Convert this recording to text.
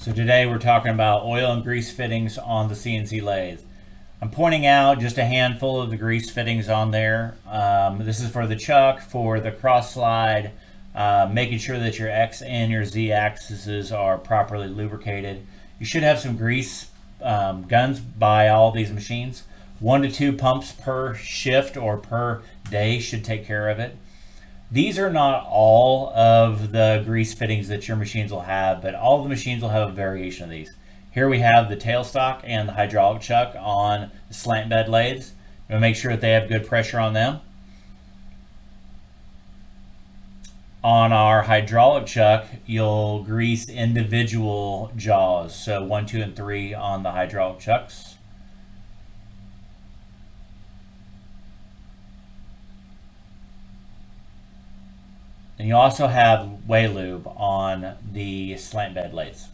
So today we're talking about oil and grease fittings on the CNC lathe. I'm pointing out just a handful of the grease fittings on there. This is for the chuck, for the cross slide, making sure that your X and your Z axes are properly lubricated. You should have some grease guns by all these machines. 1 to 2 pumps per shift or per day should take care of it. These are not all of the grease fittings that your machines will have, but all of the machines will have a variation of these. Here we have the tailstock and the hydraulic chuck on the slant bed lathes. We'll make sure that they have good pressure on them. On our hydraulic chuck, you'll grease individual jaws, so 1, 2, and 3 on the hydraulic chucks. And you also have way lube on the slant bed lathes.